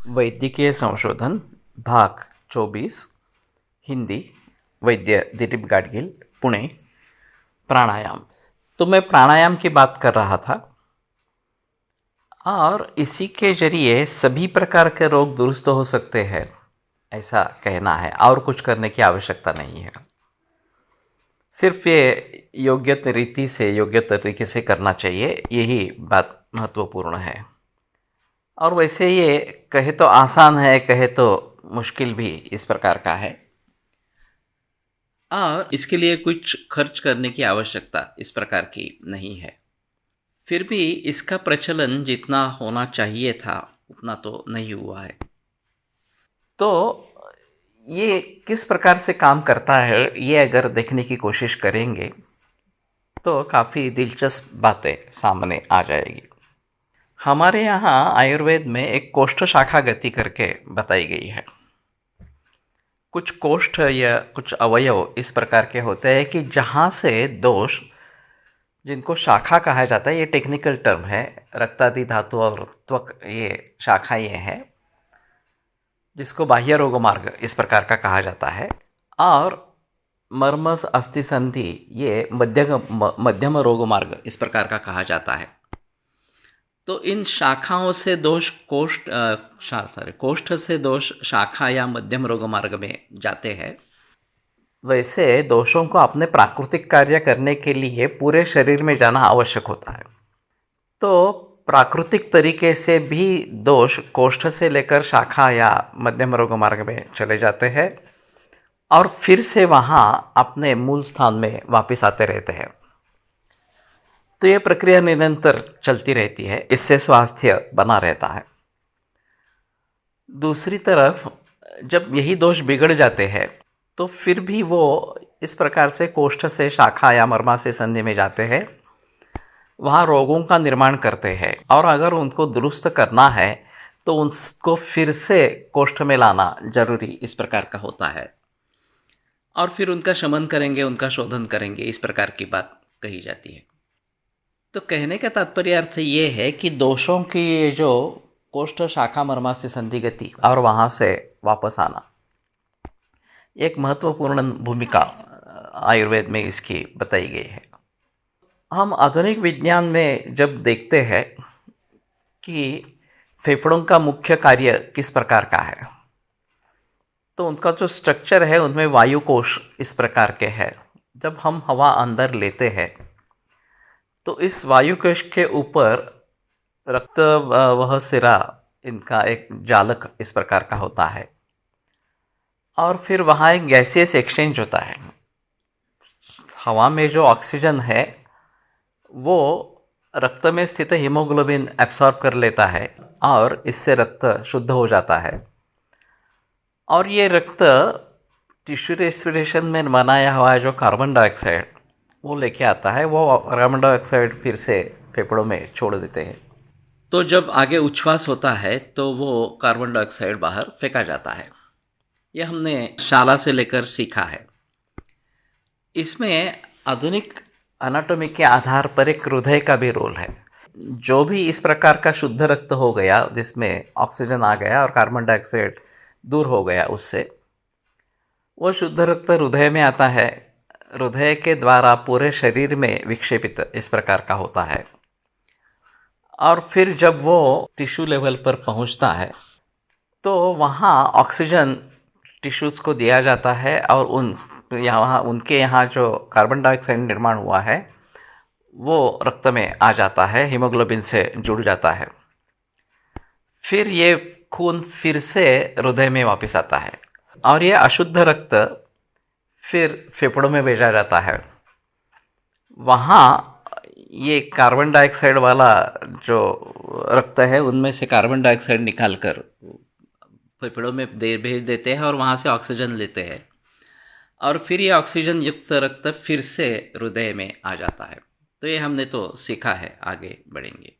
वैद्यकीय संशोधन भाग 24 हिंदी वैद्य दिलीप गाडगिल पुणे। प्राणायाम। तो मैं प्राणायाम की बात कर रहा था और इसी के जरिए सभी प्रकार के रोग दुरुस्त हो सकते हैं ऐसा कहना है और कुछ करने की आवश्यकता नहीं है। सिर्फ ये योग्य रीति से योग्य तरीके से करना चाहिए, यही बात महत्वपूर्ण है। और वैसे ये कहे तो आसान है, कहे तो मुश्किल भी इस प्रकार का है और इसके लिए कुछ खर्च करने की आवश्यकता इस प्रकार की नहीं है। फिर भी इसका प्रचलन जितना होना चाहिए था उतना तो नहीं हुआ है। तो ये किस प्रकार से काम करता है ये अगर देखने की कोशिश करेंगे तो काफ़ी दिलचस्प बातें सामने आ जाएगी। हमारे यहाँ आयुर्वेद में एक कोष्ठ शाखा गति करके बताई गई है। कुछ कोष्ठ या कुछ अवयव इस प्रकार के होते हैं कि जहाँ से दोष, जिनको शाखा कहा जाता है, ये टेक्निकल टर्म है, रक्तादि धातु और त्वक ये शाखा ये है, जिसको बाह्य रोग मार्ग इस प्रकार का कहा जाता है। और मर्म अस्थि संधि ये मध्यम रोग मार्ग इस प्रकार का कहा जाता है। तो इन शाखाओं से दोष कोष्ठ से दोष शाखा या मध्यम रोग मार्ग में जाते हैं। वैसे दोषों को अपने प्राकृतिक कार्य करने के लिए पूरे शरीर में जाना आवश्यक होता है। तो प्राकृतिक तरीके से भी दोष कोष्ठ से लेकर शाखा या मध्यम रोग मार्ग में चले जाते हैं और फिर से वहाँ अपने मूल स्थान में वापस आते रहते हैं। तो ये प्रक्रिया निरंतर चलती रहती है, इससे स्वास्थ्य बना रहता है। दूसरी तरफ जब यही दोष बिगड़ जाते हैं तो फिर भी वो इस प्रकार से कोष्ठ से शाखा या मर्मा से संधि में जाते हैं, वहाँ रोगों का निर्माण करते हैं और अगर उनको दुरुस्त करना है तो उनको फिर से कोष्ठ में लाना जरूरी इस प्रकार का होता है और फिर उनका शमन करेंगे, उनका शोधन करेंगे, इस प्रकार की बात कही जाती है। तो कहने का तात्पर्य अर्थ ये है कि दोषों की ये जो कोष्ठ शाखा मर्मा से संधि गति और वहाँ से वापस आना, एक महत्वपूर्ण भूमिका आयुर्वेद में इसकी बताई गई है। हम आधुनिक विज्ञान में जब देखते हैं कि फेफड़ों का मुख्य कार्य किस प्रकार का है, तो उनका जो स्ट्रक्चर है उनमें वायु कोश इस प्रकार के है। जब हम हवा अंदर लेते हैं तो इस वायु कोश के ऊपर रक्त वह सिरा, इनका एक जालक इस प्रकार का होता है और फिर वहाँ एक गैसियस एक्सचेंज होता है। हवा में जो ऑक्सीजन है वो रक्त में स्थित हीमोग्लोबिन एब्सॉर्ब कर लेता है और इससे रक्त शुद्ध हो जाता है और ये रक्त टिश्यू रेस्पिरेशन में बनाया हुआ जो कार्बन डाइऑक्साइड वो लेके आता है, वो कार्बन डाइऑक्साइड फिर से फेफड़ों में छोड़ देते हैं। तो जब आगे उच्छ्वास होता है तो वो कार्बन डाइऑक्साइड बाहर फेंका जाता है। यह हमने शाला से लेकर सीखा है। इसमें आधुनिक एनाटॉमी के आधार पर एक हृदय का भी रोल है। जो भी इस प्रकार का शुद्ध रक्त हो गया जिसमें ऑक्सीजन आ गया और कार्बन डाइऑक्साइड दूर हो गया उससे, वो शुद्ध रक्त हृदय में आता है। हृदय के द्वारा पूरे शरीर में विक्षेपित इस प्रकार का होता है और फिर जब वो टिश्यू लेवल पर पहुंचता है तो वहाँ ऑक्सीजन टिश्यूज़ को दिया जाता है और उनके यहाँ जो कार्बन डाइऑक्साइड निर्माण हुआ है वो रक्त में आ जाता है, हीमोग्लोबिन से जुड़ जाता है। फिर ये खून फिर से हृदय में वापस आता है और ये अशुद्ध रक्त फिर फेफड़ों में भेजा जाता है। वहाँ ये कार्बन डाइऑक्साइड वाला जो रक्त है उनमें से कार्बन डाइऑक्साइड निकाल कर फेफड़ों में भेज देते हैं और वहाँ से ऑक्सीजन लेते हैं और फिर ये ऑक्सीजन युक्त रक्त फिर से हृदय में आ जाता है। तो ये हमने तो सीखा है, आगे बढ़ेंगे।